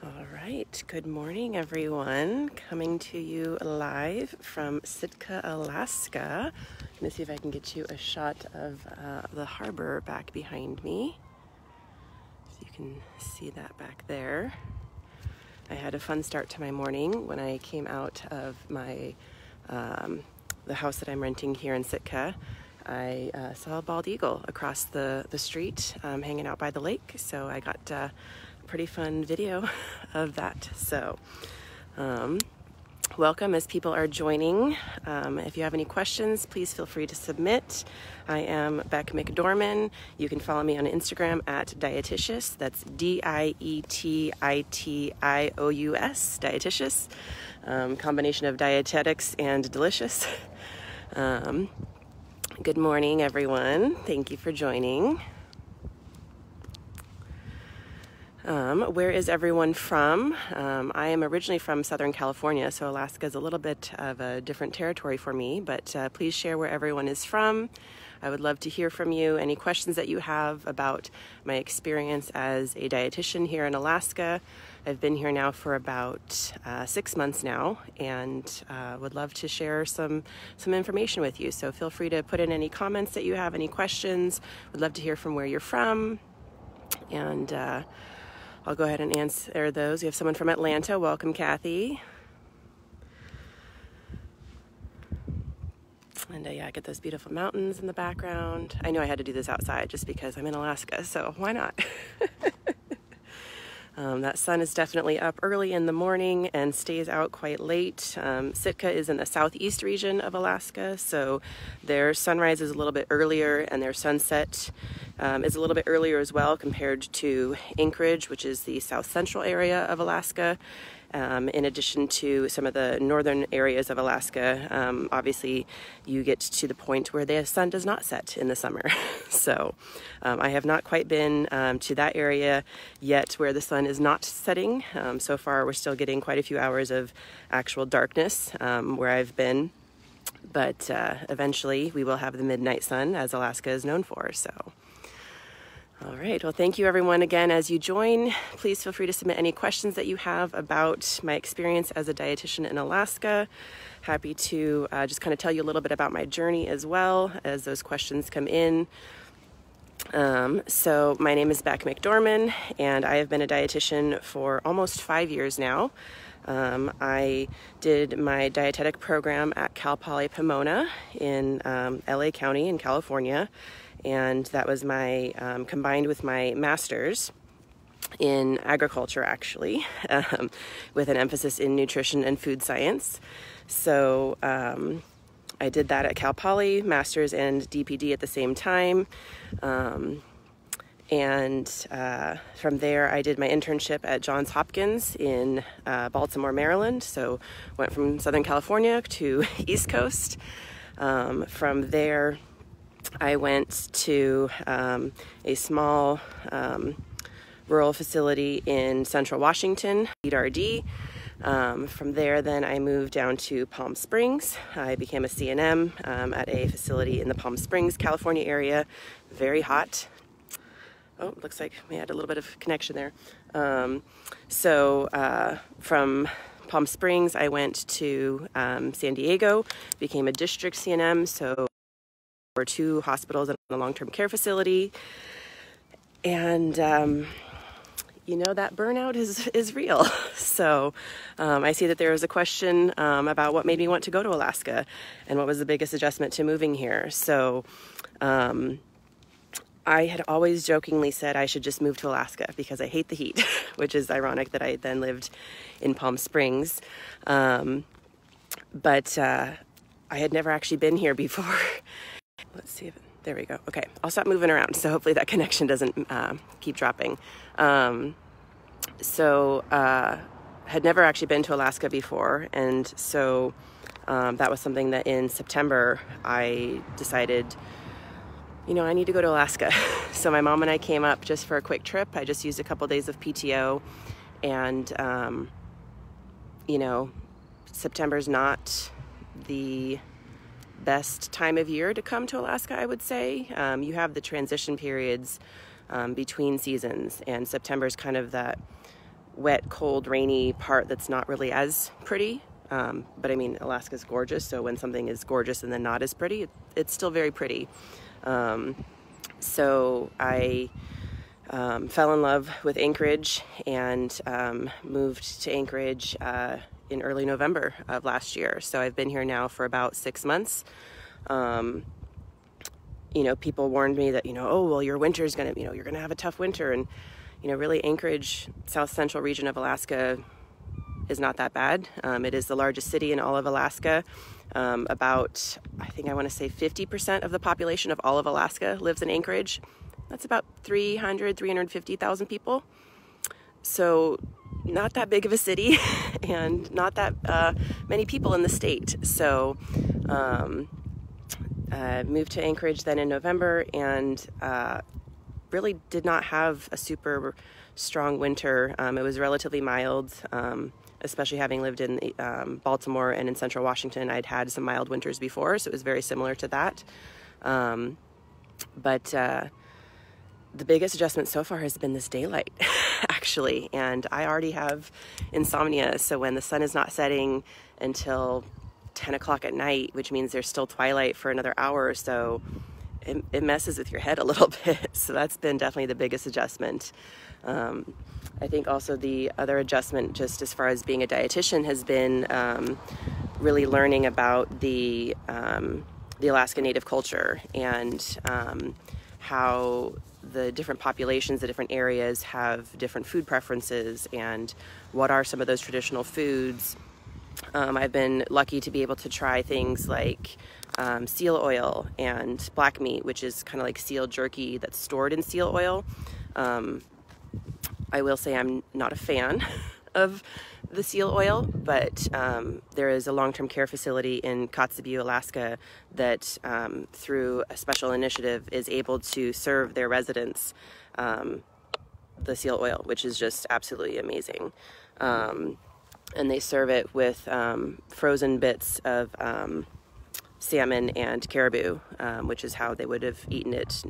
All right, good morning everyone. Coming to you live from Sitka, Alaska. Let me see if I can get you a shot of the harbor back behind me. So you can see that back there. I had a fun start to my morning when I came out of my the house that I'm renting here in Sitka. I saw a bald eagle across the street hanging out by the lake, so I got pretty fun video of that. So welcome as people are joining. If you have any questions, please feel free to submit. I am Bec McDorman. You can follow me on Instagram at Dietitious. That's Dietitious, Dietitious. Combination of dietetics and delicious. Good morning, everyone. Thank you for joining. Where is everyone from? I am originally from Southern California, so Alaska is a little bit of a different territory for me, but please share where everyone is from. I would love to hear from you. Any questions that you have about my experience as a dietitian here in Alaska. I've been here now for about 6 months now, and would love to share some information with you. So feel free to put in any comments that you have, any questions. Would love to hear from where you're from, and I'll go ahead and answer those. We have someone from Atlanta. Welcome, Kathy. And yeah, I get those beautiful mountains in the background. I knew I had to do this outside just because I'm in Alaska, so why not? That sun is definitely up early in the morning and stays out quite late. Sitka is in the southeast region of Alaska, so their sunrise is a little bit earlier and their sunset is a little bit earlier as well compared to Anchorage, which is the south central area of Alaska. In addition to some of the northern areas of Alaska, obviously you get to the point where the sun does not set in the summer. So I have not quite been to that area yet where the sun is not setting. So far we're still getting quite a few hours of actual darkness where I've been. But eventually we will have the midnight sun, as Alaska is known for. So. All right, well, thank you everyone again as you join. Please feel free to submit any questions that you have about my experience as a dietitian in Alaska. Happy to just kind of tell you a little bit about my journey as well as those questions come in. So my name is Bec McDorman, and I have been a dietitian for almost 5 years now. I did my dietetic program at Cal Poly Pomona in LA County in California. And that was my, combined with my master's in agriculture, actually, with an emphasis in nutrition and food science. So I did that at Cal Poly, master's and DPD at the same time. And from there, I did my internship at Johns Hopkins in Baltimore, Maryland. So went from Southern California to East Coast. From there, I went to a small rural facility in central Washington, ERD. From there, then I moved down to Palm Springs. I became a CNM at a facility in the Palm Springs, California area. Very hot. Oh, looks like we had a little bit of connection there. From Palm Springs, I went to San Diego, became a district CNM, so 2 hospitals and a long-term care facility. And you know, that burnout is real. So I see that there was a question about what made me want to go to Alaska and what was the biggest adjustment to moving here. So I had always jokingly said I should just move to Alaska because I hate the heat, which is ironic that I then lived in Palm Springs. But I had never actually been here before. Let's see if, there we go. Okay, I'll stop moving around, so hopefully that connection doesn't keep dropping. Had never actually been to Alaska before, and so that was something that in September I decided, you know, I need to go to Alaska. So my mom and I came up just for a quick trip. I just used a couple days of PTO, and you know, September's not the best time of year to come to Alaska, I would say. You have the transition periods between seasons, and September is kind of that wet, cold, rainy part that's not really as pretty. But I mean, Alaska's gorgeous, so when something is gorgeous and then not as pretty, it's still very pretty. So I fell in love with Anchorage and moved to Anchorage in early November of last year. So I've been here now for about 6 months. You know, people warned me that, you know, oh, well, your winter is going to, you know, you're going to have a tough winter. And, you know, really Anchorage, south central region of Alaska is not that bad. It is the largest city in all of Alaska. About, I think I want to say 50% of the population of all of Alaska lives in Anchorage. That's about 350,000 people. So not that big of a city and not that many people in the state. So moved to Anchorage then in November and really did not have a super strong winter. It was relatively mild, especially having lived in Baltimore and in central Washington. I'd had some mild winters before, so it was very similar to that. But the biggest adjustment so far has been this daylight, actually. And I already have insomnia, so when the sun is not setting until 10 o'clock at night, which means there's still twilight for another hour or so, it messes with your head a little bit. So that's been definitely the biggest adjustment. I think also the other adjustment, just as far as being a dietitian, has been really learning about the Alaska Native culture and how the different populations, the different areas have different food preferences and what are some of those traditional foods. I've been lucky to be able to try things like seal oil and black meat, which is kind of like seal jerky that's stored in seal oil. I will say I'm not a fan of the seal oil, but there is a long-term care facility in Kotzebue, Alaska that through a special initiative is able to serve their residents the seal oil, which is just absolutely amazing. And they serve it with frozen bits of salmon and caribou, which is how they would have eaten it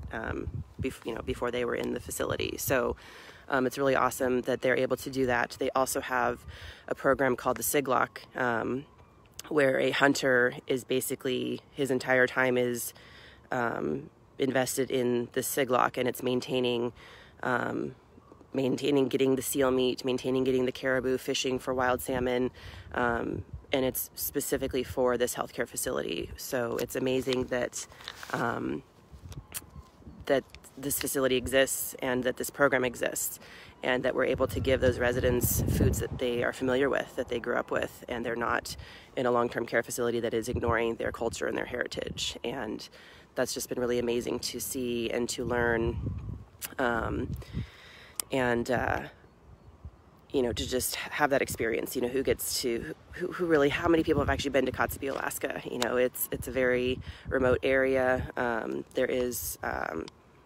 before they were in the facility. So it's really awesome that they're able to do that. They also have a program called the Siglock, where a hunter is basically, his entire time is invested in the Siglock, and it's maintaining getting the seal meat, maintaining getting the caribou, fishing for wild salmon, and it's specifically for this healthcare facility. So it's amazing that that this facility exists and that this program exists and that we're able to give those residents foods that they are familiar with, that they grew up with, and they're not in a long-term care facility that is ignoring their culture and their heritage. And that's just been really amazing to see and to learn. You know, to just have that experience, you know, who really, how many people have actually been to Kotzebue, Alaska? You know, it's a very remote area. There is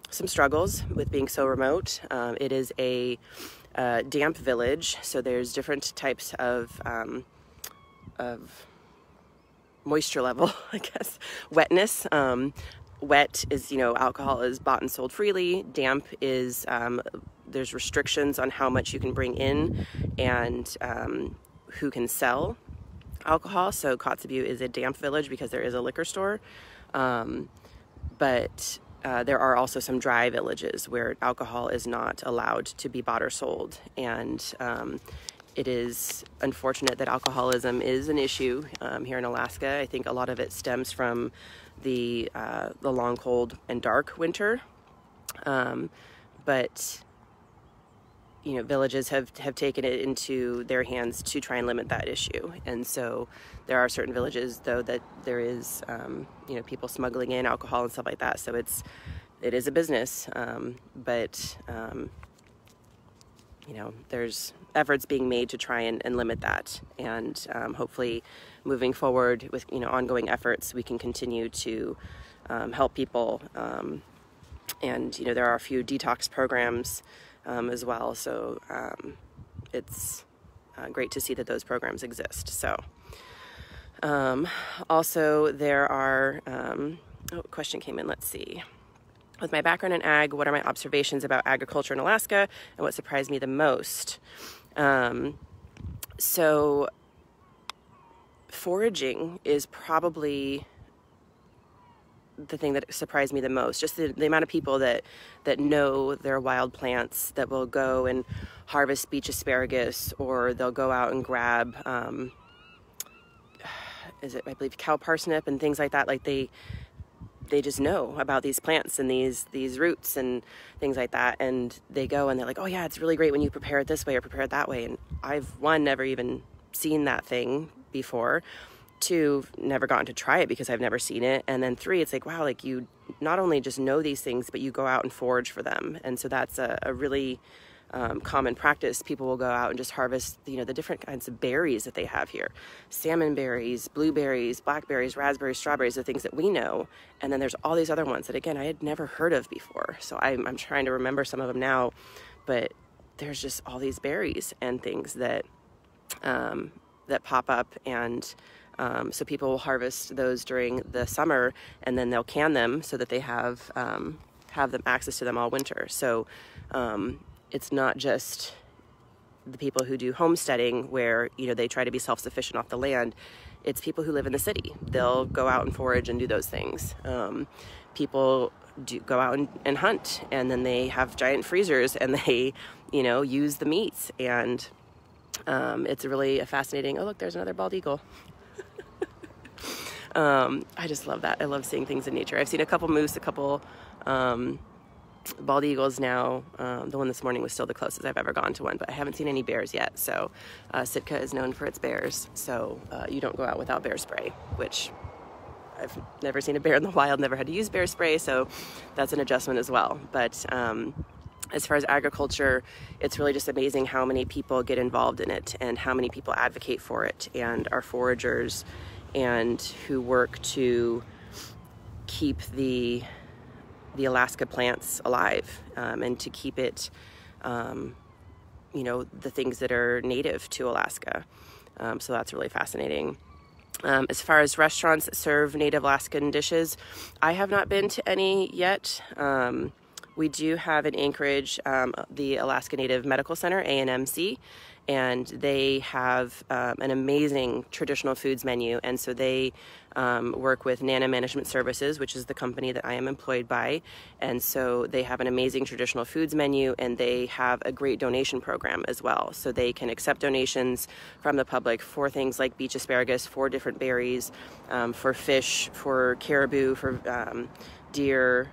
some struggles with being so remote. It is a damp village, so there's different types of moisture level, I guess, wetness. Wet is, you know, alcohol is bought and sold freely. Damp is, there's restrictions on how much you can bring in and who can sell alcohol. So Kotzebue is a damp village because there is a liquor store. But there are also some dry villages where alcohol is not allowed to be bought or sold. And it is unfortunate that alcoholism is an issue here in Alaska. I think a lot of it stems from the long, cold, and dark winter. But you know, villages have taken it into their hands to try and limit that issue. And so there are certain villages, though, that there is, you know, people smuggling in alcohol and stuff like that. So it is a business, but you know, there's efforts being made to try and limit that. And hopefully moving forward with, you know, ongoing efforts, we can continue to help people. And, you know, there are a few detox programs as well. So it's great to see that those programs exist. So also there are, a question came in, let's see. With my background in ag, what are my observations about agriculture in Alaska and what surprised me the most? So foraging is probably the thing that surprised me the most. Just the amount of people that know their wild plants, that will go and harvest beach asparagus, or they'll go out and grab, I believe cow parsnip and things like that. Like they just know about these plants and these roots and things like that. And they go and they're like, oh yeah, it's really great when you prepare it this way or prepare it that way. And I've, one, never even seen that thing before. Two, never gotten to try it because I've never seen it. And then three, it's like, wow, like you not only just know these things, but you go out and forage for them. And so that's a really common practice. People will go out and just harvest, the different kinds of berries that they have here. Salmon berries, blueberries, blackberries, raspberries, strawberries, the things that we know. And then there's all these other ones that, again, I had never heard of before. So I'm trying to remember some of them now, but there's just all these berries and things that pop up. And so people will harvest those during the summer, and then they'll can them so that they have them access to them all winter. So it's not just the people who do homesteading where, they try to be self-sufficient off the land. It's people who live in the city. They'll go out and forage and do those things. People do go out and hunt, and then they have giant freezers and they, use the meats. And it's really a fascinating, oh look, there's another bald eagle. I just love that. I love seeing things in nature. I've seen a couple moose, a couple bald eagles now. The one this morning was still the closest I've ever gone to one, but I haven't seen any bears yet. So Sitka is known for its bears. So you don't go out without bear spray, which I've never seen a bear in the wild, never had to use bear spray. So that's an adjustment as well. But as far as agriculture, it's really just amazing how many people get involved in it and how many people advocate for it and are foragers and who work to keep the Alaska plants alive, and to keep it, the things that are native to Alaska. So that's really fascinating. As far as restaurants that serve native Alaskan dishes, I have not been to any yet. We do have in Anchorage the Alaska Native Medical Center, ANMC, and they have an amazing traditional foods menu. And so they work with Nana Management Services, which is the company that I am employed by. And so they have an amazing traditional foods menu, and they have a great donation program as well. So they can accept donations from the public for things like beach asparagus, for different berries, for fish, for caribou, for deer,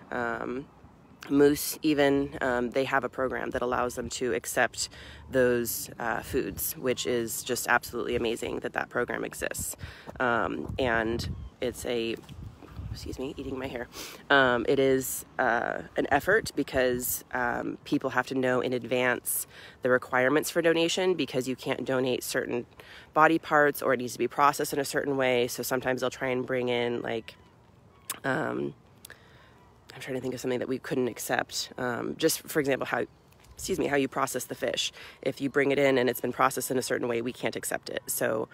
moose even. They have a program that allows them to accept those foods, which is just absolutely amazing that program exists. And it's eating my hair. It is an effort because people have to know in advance the requirements for donation, because you can't donate certain body parts, or it needs to be processed in a certain way. So sometimes they'll try and bring in I'm trying to think of something that we couldn't accept. Just for example, how you process the fish. If you bring it in and it's been processed in a certain way, we can't accept it. So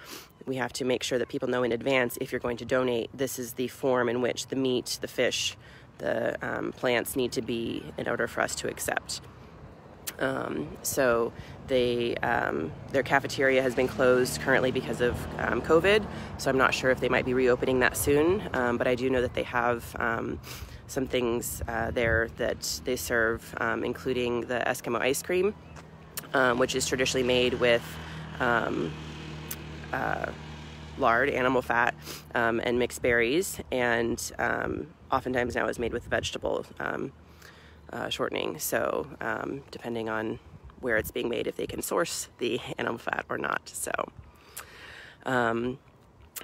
we have to make sure that people know in advance, if you're going to donate, this is the form in which the meat, the fish, the plants need to be in order for us to accept. So their cafeteria has been closed currently because of COVID. So I'm not sure if they might be reopening that soon. But I do know that they have some things there that they serve, including the Eskimo ice cream, which is traditionally made with lard, animal fat, and mixed berries, and oftentimes now is made with vegetable shortening. So depending on where it's being made, if they can source the animal fat or not. So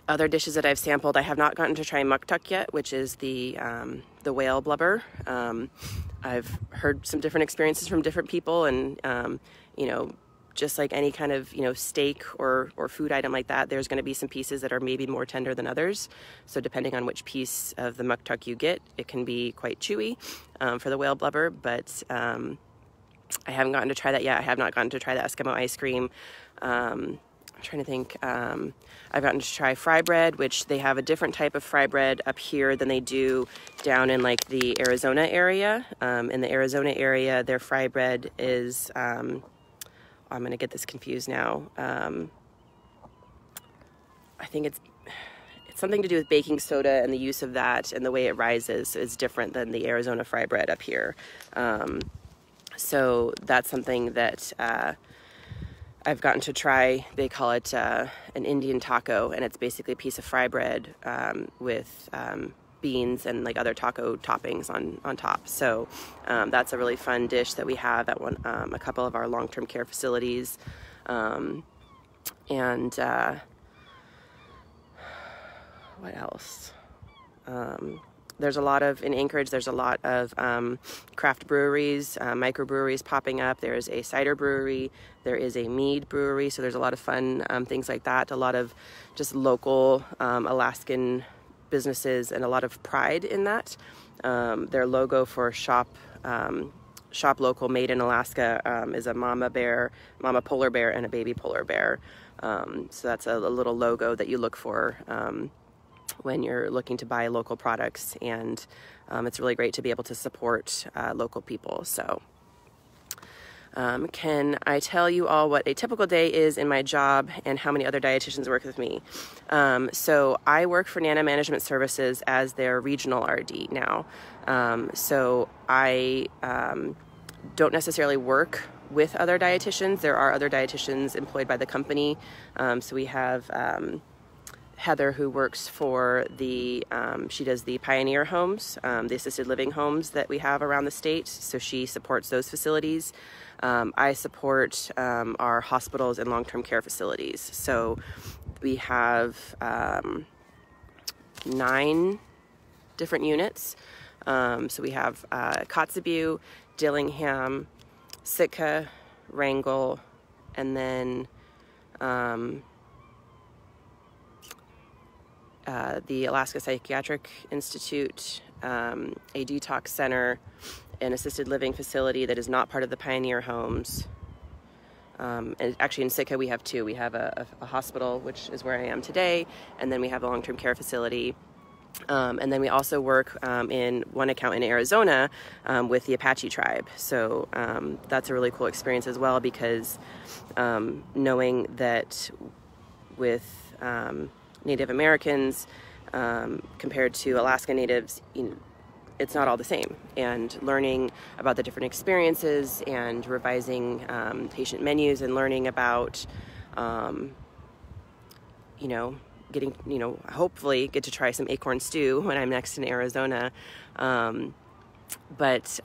other dishes that I've sampled, I have not gotten to try muktuk yet, which is the whale blubber. I've heard some different experiences from different people, and just like any kind of steak or food item like that, there's going to be some pieces that are maybe more tender than others. So depending on which piece of the muktuk you get, it can be quite chewy for the whale blubber. But I haven't gotten to try that yet. I have not gotten to try the Eskimo ice cream. I'm trying to think. I've gotten to try fry bread, which they have a different type of fry bread up here than they do down in like the Arizona area. In the Arizona area, their fry bread is on I'm going to get this confused now. I think it's something to do with baking soda, and the use of that and the way it rises is different than the Arizona fry bread up here. So that's something that I've gotten to try. They call it an Indian taco, and it's basically a piece of fry bread with beans and like other taco toppings on top. So that's a really fun dish that we have at a couple of our long-term care facilities. What else? There's a lot of, in Anchorage, there's a lot of craft breweries, microbreweries popping up. There's a cider brewery, there is a mead brewery, so there's a lot of fun things like that. A lot of just local Alaskan businesses and a lot of pride in that. Their logo for Shop Local Made in Alaska is a mama polar bear, and a baby polar bear. So that's a little logo that you look for when you're looking to buy local products, and it's really great to be able to support local people. So can I tell you all what a typical day is in my job and how many other dietitians work with me? So I work for Nana Management Services as their regional RD now. So I don't necessarily work with other dietitians. There are other dietitians employed by the company. So we have Heather, who works for she does the Pioneer homes, the assisted living homes that we have around the state. So she supports those facilities. I support our hospitals and long-term care facilities. So we have 9 different units. So we have Kotzebue, Dillingham, Sitka, Wrangell, and then the Alaska Psychiatric Institute, a detox center, an assisted living facility that is not part of the Pioneer homes. And actually in Sitka we have 2. We have a hospital, which is where I am today, and then we have a long-term care facility. And then we also work in one account in Arizona with the Apache tribe. So that's a really cool experience as well, because knowing that with Native Americans compared to Alaska Natives, it's not all the same. And learning about the different experiences and revising patient menus and learning about, getting, hopefully get to try some acorn stew when I'm next in Arizona. But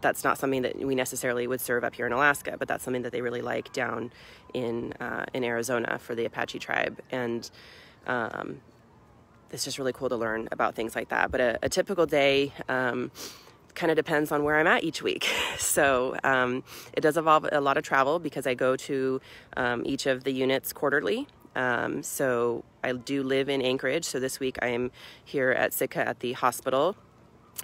that's not something that we necessarily would serve up here in Alaska, but that's something that they really like down in Arizona for the Apache tribe. And it's just really cool to learn about things like that. But a typical day kind of depends on where I'm at each week. So it does involve a lot of travel, because I go to each of the units quarterly. So I do live in Anchorage. So this week I am here at Sitka at the hospital.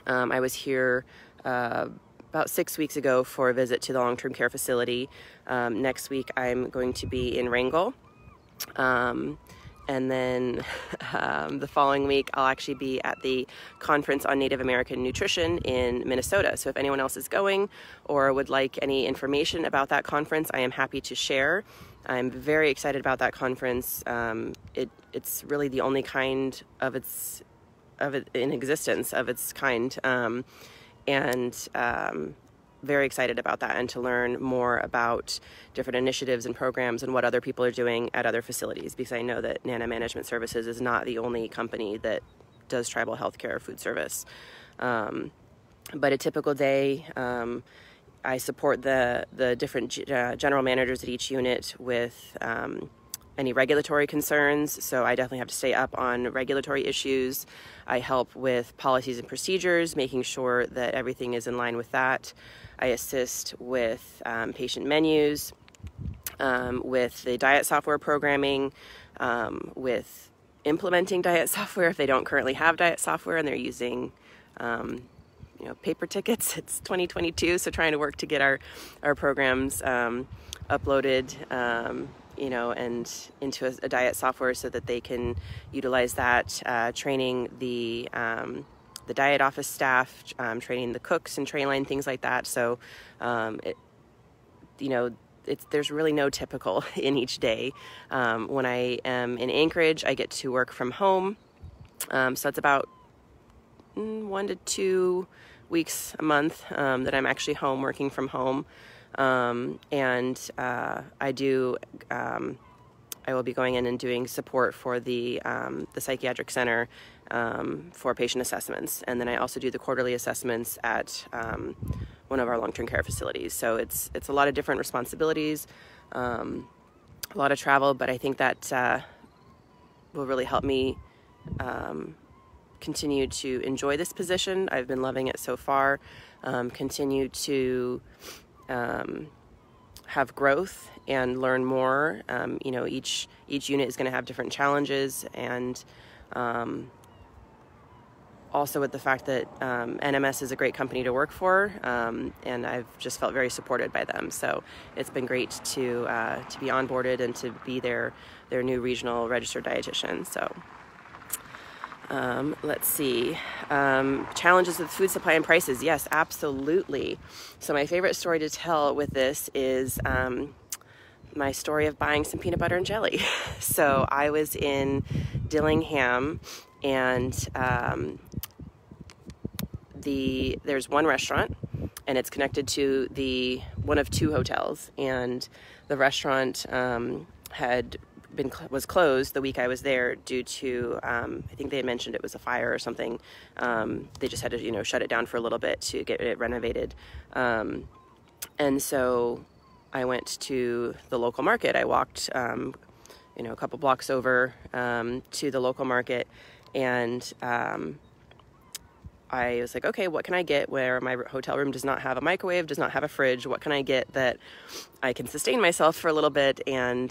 I was here about 6 weeks ago for a visit to the long-term care facility. Next week I'm going to be in Wrangell. And then the following week I'll actually be at the Conference on Native American Nutrition in Minnesota. So if anyone else is going or would like any information about that conference, I am happy to share. I'm very excited about that conference. It's really the only kind of its in existence of its kind, and very excited about that, and to learn more about different initiatives and programs and what other people are doing at other facilities, because I know that Nana Management Services is not the only company that does tribal healthcare or food service. But a typical day, I support the different general managers at each unit with any regulatory concerns. So I definitely have to stay up on regulatory issues. I help with policies and procedures, making sure that everything is in line with that. I assist with patient menus, with the diet software programming, with implementing diet software if they don't currently have diet software and they're using paper tickets. It's 2022, so trying to work to get our programs uploaded, and into a diet software so that they can utilize that, training the diet office staff, training the cooks and train line, things like that. So, there's really no typical in each day. When I am in Anchorage, I get to work from home. So that's about 1 to 2 weeks a month that I'm actually home working from home. I will be going in and doing support for the psychiatric center for patient assessments. And then I also do the quarterly assessments at one of our long-term care facilities. So it's a lot of different responsibilities, a lot of travel, but I think that will really help me continue to enjoy this position. I've been loving it so far. Continue to have growth and learn more. Each unit is going to have different challenges, and also with the fact that NMS is a great company to work for, and I've just felt very supported by them. So it's been great to be onboarded and to be their new regional registered dietitian. So let's see. Challenges with food supply and prices. Yes, absolutely. So my favorite story to tell with this is my story of buying some peanut butter and jelly. So I was in Dillingham, and there's one restaurant, and it's connected to one of 2 hotels, and the restaurant was closed the week I was there due to I think they had mentioned it was a fire or something. They just had to shut it down for a little bit to get it renovated, and so I went to the local market. I walked a couple blocks over to the local market, and I was like, okay, what can I get where my hotel room does not have a microwave, does not have a fridge? What can I get that I can sustain myself for a little bit and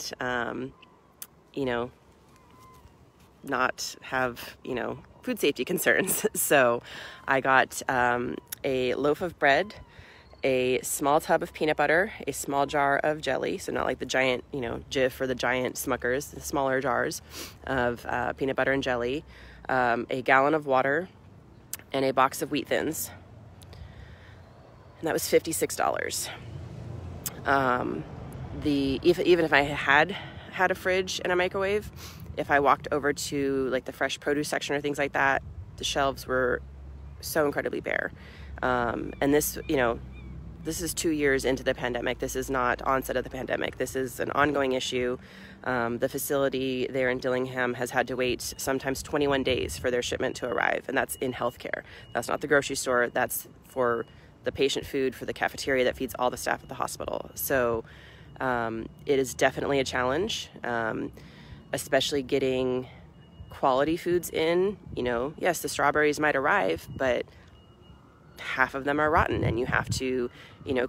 not have, food safety concerns. So I got a loaf of bread, a small tub of peanut butter, a small jar of jelly, so not like the giant, Jif or the giant Smuckers, the smaller jars of peanut butter and jelly, a gallon of water, and a box of wheat thins. And that was $56. Even if I had a fridge and a microwave, if I walked over to like the fresh produce section or things like that, the shelves were so incredibly bare. And this is 2 years into the pandemic. This is not onset of the pandemic. This is an ongoing issue. The facility there in Dillingham has had to wait sometimes 21 days for their shipment to arrive, and that's in healthcare. That's not the grocery store. That's for the patient food for the cafeteria that feeds all the staff at the hospital. So it is definitely a challenge, especially getting quality foods in. Yes, the strawberries might arrive, but half of them are rotten, and you have to,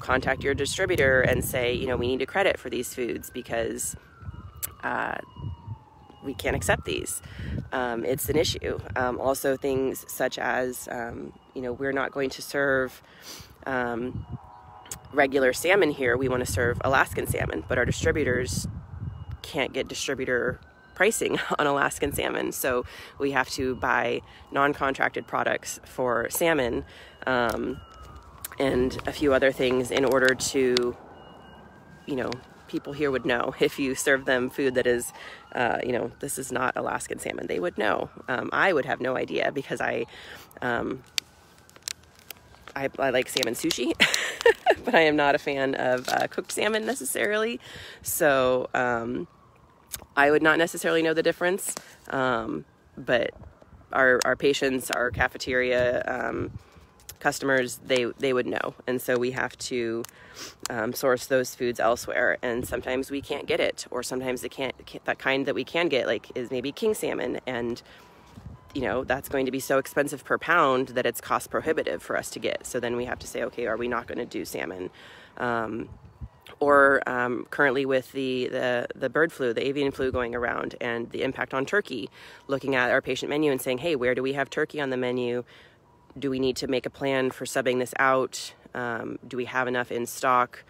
contact your distributor and say, we need a credit for these foods because we can't accept these. It's an issue. Also things such as, we're not going to serve regular salmon here. We want to serve Alaskan salmon, but our distributors can't get distributor pricing on Alaskan salmon. So we have to buy non-contracted products for salmon, and a few other things in order to, people here would know if you serve them food that is, this is not Alaskan salmon. They would know. I would have no idea because I like salmon sushi, but I am not a fan of cooked salmon necessarily. So I would not necessarily know the difference. But our patients, our cafeteria customers, they would know. And so we have to source those foods elsewhere. And sometimes we can't get it, or sometimes that kind that we can get is maybe king salmon. And that's going to be so expensive per pound that it's cost prohibitive for us to get. So then we have to say, okay, are we not going to do salmon? Or currently with the bird flu, the avian flu going around, and the impact on turkey, looking at our patient menu and saying, hey, where do we have turkey on the menu? Do we need to make a plan for subbing this out? Do we have enough in stock?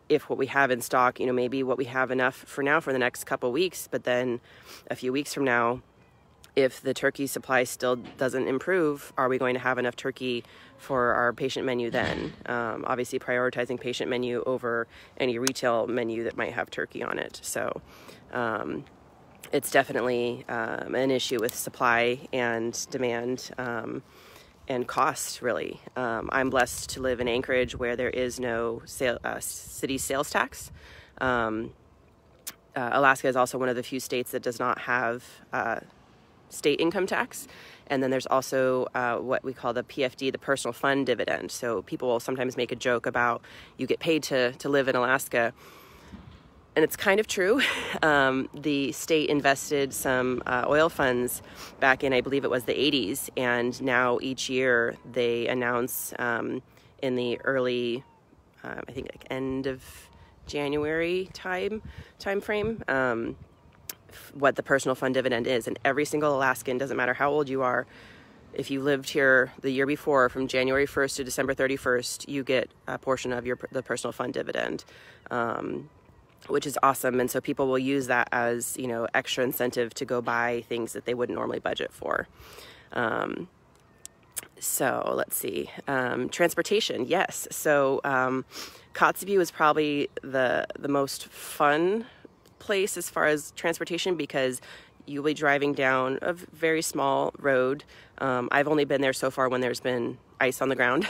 If what we have in stock, maybe what we have enough for now for the next couple weeks, but then a few weeks from now, if the turkey supply still doesn't improve, are we going to have enough turkey for our patient menu then. Obviously prioritizing patient menu over any retail menu that might have turkey on it. So it's definitely an issue with supply and demand and cost, really. I'm blessed to live in Anchorage where there is no city sales tax. Alaska is also one of the few states that does not have state income tax. And then there's also what we call the PFD, the personal fund dividend. So people will sometimes make a joke about you get paid to live in Alaska. And it's kind of true. The state invested some oil funds back in, I believe it was the 80s. And now each year they announce in the early, I think like end of January time frame, what the personal fund dividend is. And every single Alaskan, doesn't matter how old you are, if you lived here the year before, from January 1st to December 31st, you get a portion of the personal fund dividend, which is awesome. And so people will use that as, you know, extra incentive to go buy things that they wouldn't normally budget for. So let's see, transportation. Yes. So Kotzebue is probably the most fun place as far as transportation, because you'll be driving down a very small road. I've only been there so far when there's been ice on the ground,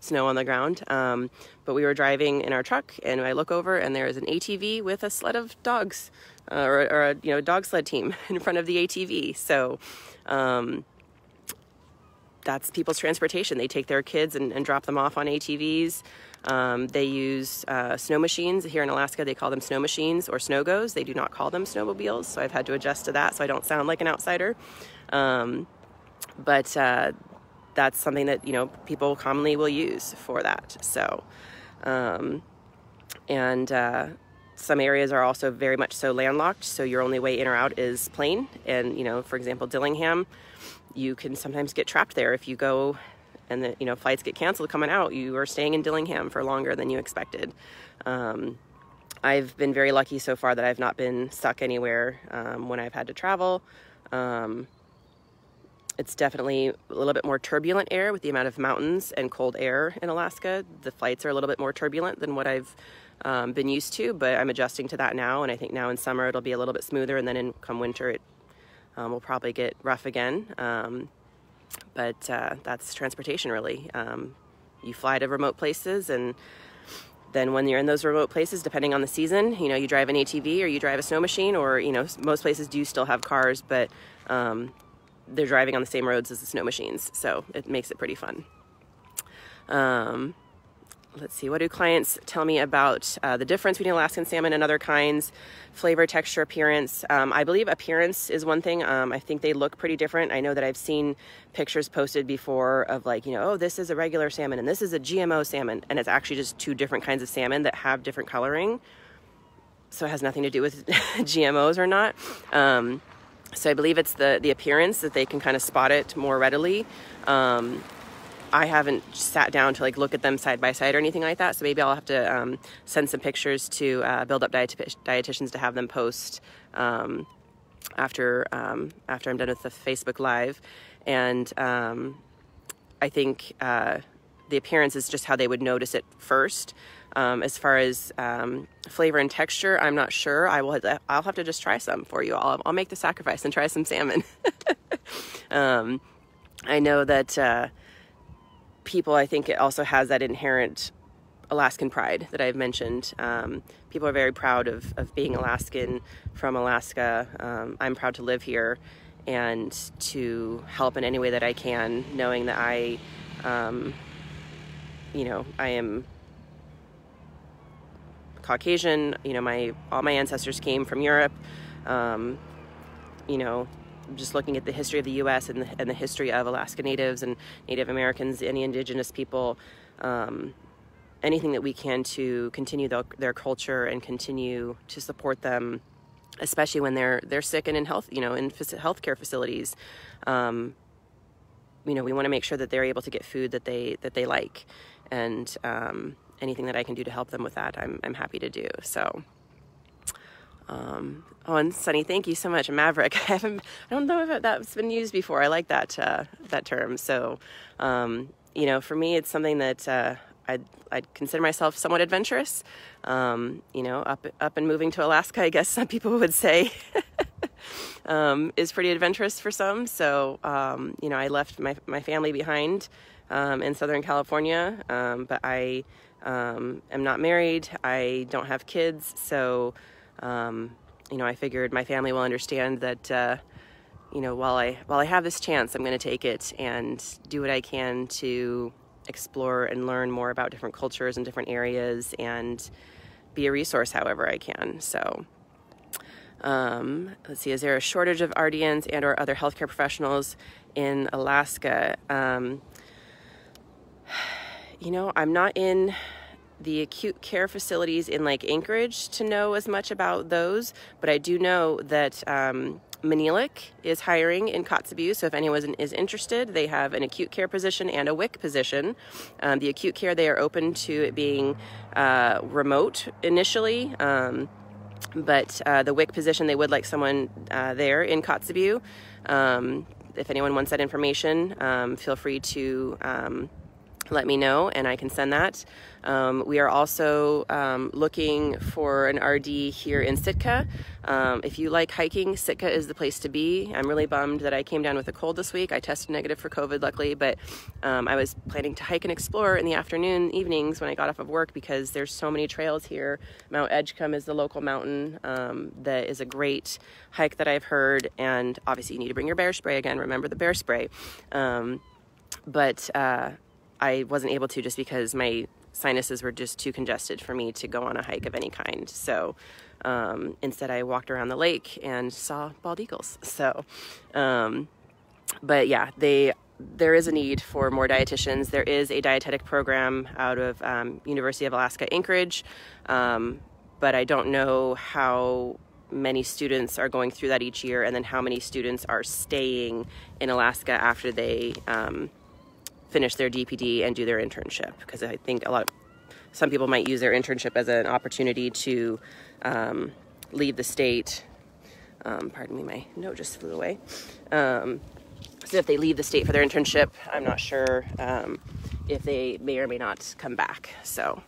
snow on the ground. But we were driving in our truck, and I look over, and there is an ATV with a sled of dogs, or a dog sled team in front of the ATV. So that's people's transportation. They take their kids and drop them off on ATVs. They use snow machines. Here in Alaska, they call them snow machines or snow-goes. They do not call them snowmobiles, so I've had to adjust to that so I don't sound like an outsider. But that's something that, you know, people commonly will use for that. So, some areas are also very much so landlocked, so your only way in or out is plane. And, you know, for example, Dillingham, you can sometimes get trapped there if you go and the, you know, flights get canceled coming out. You are staying in Dillingham for longer than you expected. I've been very lucky so far that I've not been stuck anywhere when I've had to travel. It's definitely a little bit more turbulent air with the amount of mountains and cold air in Alaska. The flights are a little bit more turbulent than what I've been used to, but I'm adjusting to that now. And I think now in summer it'll be a little bit smoother, and then come winter it will probably get rough again. But that's transportation, really. You fly to remote places, and then when you're in those remote places, depending on the season, you know, you drive an ATV or you drive a snow machine, or, you know, most places do still have cars, but they're driving on the same roads as the snow machines, so it makes it pretty fun. Let's see, what do clients tell me about the difference between Alaskan salmon and other kinds? Flavor, texture, appearance. I believe appearance is one thing. I think they look pretty different. I know that I've seen pictures posted before of, like, you know, oh, this is a regular salmon and this is a GMO salmon, and it's actually just two different kinds of salmon that have different coloring. So it has nothing to do with GMOs or not. So I believe it's the appearance that they can kind of spot it more readily. I haven't sat down to, like, look at them side by side or anything like that, so maybe I'll have to send some pictures to Build Up Dietitians to have them post after I'm done with the Facebook Live. And I think the appearance is just how they would notice it first. As far as flavor and texture, I'm not sure. I'll have to just try some for you. I'll make the sacrifice and try some salmon. I know that people, I think it also has that inherent Alaskan pride that I've mentioned. People are very proud of being Alaskan, from Alaska. I'm proud to live here and to help in any way that I can, knowing that I am Caucasian. You know, all my ancestors came from Europe. You know, just looking at the history of the U.S. and the history of Alaska Natives and Native Americans, any indigenous people, anything that we can to continue their culture and continue to support them, especially when they're sick and in healthcare facilities. You know, we want to make sure that they're able to get food that they like, and anything that I can do to help them with that, I'm happy to do. So. And Sunny, thank you so much. Maverick. I don't know if that's been used before. I like that term. So, for me, it's something that I'd consider myself somewhat adventurous. Up and moving to Alaska, I guess some people would say, is pretty adventurous for some. So, I left my family behind in Southern California, but I am not married. I don't have kids. So, I figured my family will understand that, while I have this chance, I'm going to take it and do what I can to explore and learn more about different cultures and different areas and be a resource however I can. So, let's see, is there a shortage of RDNs and or other healthcare professionals in Alaska? I'm not in the acute care facilities in like Anchorage to know as much about those, but I do know that Manilik is hiring in Kotzebue, so if anyone is interested, they have an acute care position and a WIC position. The acute care, they are open to it being remote initially, but the WIC position, they would like someone there in Kotzebue. If anyone wants that information, feel free to let me know and I can send that. We are also looking for an RD here in Sitka. If you like hiking, Sitka is the place to be. I'm really bummed that I came down with a cold this week. I tested negative for COVID, luckily, but I was planning to hike and explore in the evenings when I got off of work because there's so many trails here. Mount Edgecombe is the local mountain that is a great hike that I've heard, and obviously you need to bring your bear spray again. Remember the bear spray. But I wasn't able to just because my sinuses were just too congested for me to go on a hike of any kind. So instead I walked around the lake and saw bald eagles. So, but yeah, there is a need for more dietitians. There is a dietetic program out of University of Alaska, Anchorage. But I don't know how many students are going through that each year and then how many students are staying in Alaska after they finish their DPD and do their internship, because I think some people might use their internship as an opportunity to leave the state. Pardon me, my note just flew away. So if they leave the state for their internship, I'm not sure if they may or may not come back. So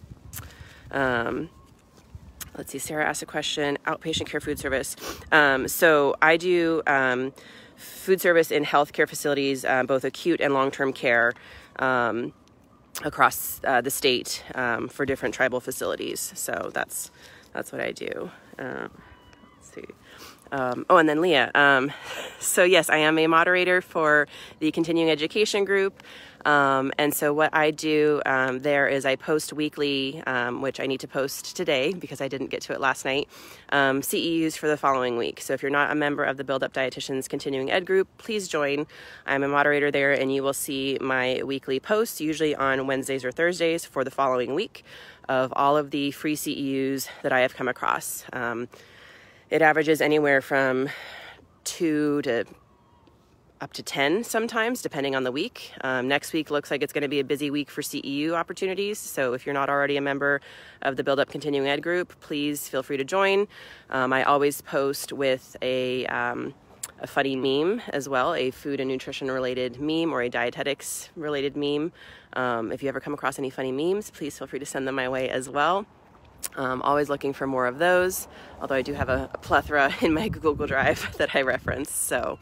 let's see, Sarah asked a question, outpatient care food service. So I do food service in healthcare facilities, both acute and long-term care, across the state for different tribal facilities. So that's what I do. Let's see. And then Leah. So yes, I am a moderator for the continuing education group. And so what I do there is I post weekly, which I need to post today because I didn't get to it last night, CEUs for the following week. So if you're not a member of the Build Up Dietitians Continuing Ed group, please join. I'm a moderator there, and you will see my weekly posts, usually on Wednesdays or Thursdays for the following week, of all of the free CEUs that I have come across. It averages anywhere from 2 to up to 10 sometimes, depending on the week. Next week looks like it's going to be a busy week for CEU opportunities. So if you're not already a member of the Build Up Continuing Ed group, please feel free to join. I always post with a funny meme as well, a food and nutrition related meme or a dietetics related meme. If you ever come across any funny memes, please feel free to send them my way as well. Always looking for more of those, although I do have a plethora in my Google Drive that I reference. So,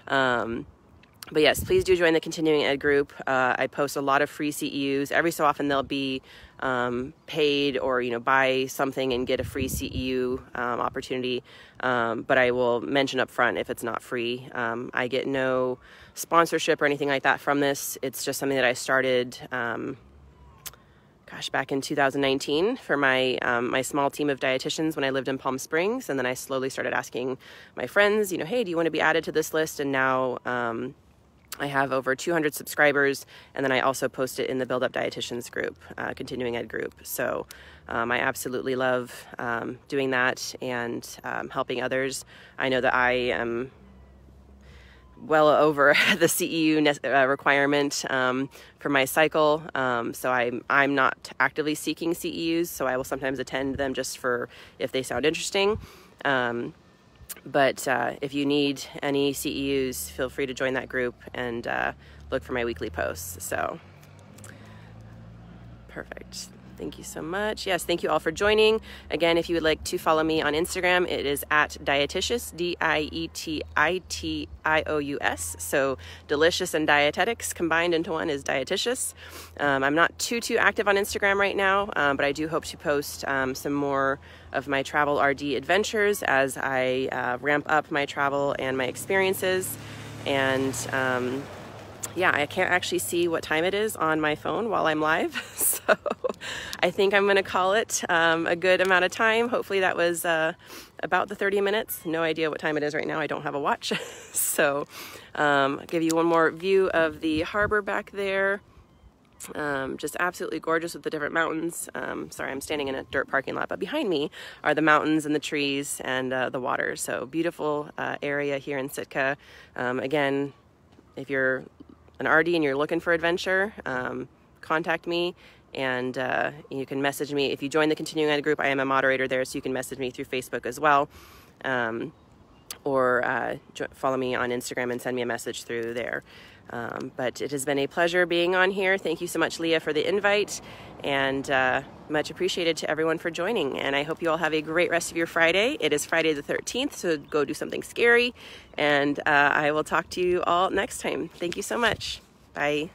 but yes, please do join the Continuing Ed group. I post a lot of free CEUs. Every so often they'll be paid or, buy something and get a free CEU opportunity. But I will mention up front if it's not free. I get no sponsorship or anything like that from this. It's just something that I started back in 2019 for my my small team of dietitians when I lived in Palm Springs, and then I slowly started asking my friends, hey, do you want to be added to this list? And now I have over 200 subscribers, and then I also post it in the Build Up Dietitians group, Continuing Ed group. So I absolutely love doing that and helping others. I know that I am well over the CEU requirement for my cycle, so I'm not actively seeking CEUs, so I will sometimes attend them just for if they sound interesting. But if you need any CEUs, feel free to join that group and look for my weekly posts. So Perfect. Thank you so much. Yes, thank you all for joining. Again, if you would like to follow me on Instagram, it is at Dietitious, Dietitious. So delicious and dietetics combined into one is Dietitious. I'm not too active on Instagram right now, but I do hope to post some more of my travel RD adventures as I ramp up my travel and my experiences. And yeah, I can't actually see what time it is on my phone while I'm live, so I think I'm going to call it a good amount of time. Hopefully that was about the 30 minutes. No idea what time it is right now. I don't have a watch. So I'll give you one more view of the harbor back there. Just absolutely gorgeous with the different mountains. Sorry, I'm standing in a dirt parking lot, but behind me are the mountains and the trees and the water. So beautiful area here in Sitka. Again, if you're an RD and you're looking for adventure, contact me, and you can message me. If you join the Continuing Ed group, I am a moderator there, so you can message me through Facebook as well, or follow me on Instagram and send me a message through there. But it has been a pleasure being on here. Thank you so much, Leah, for the invite, and much appreciated to everyone for joining. And I hope you all have a great rest of your Friday. It is Friday the 13th, so go do something scary, and I will talk to you all next time. Thank you so much. Bye.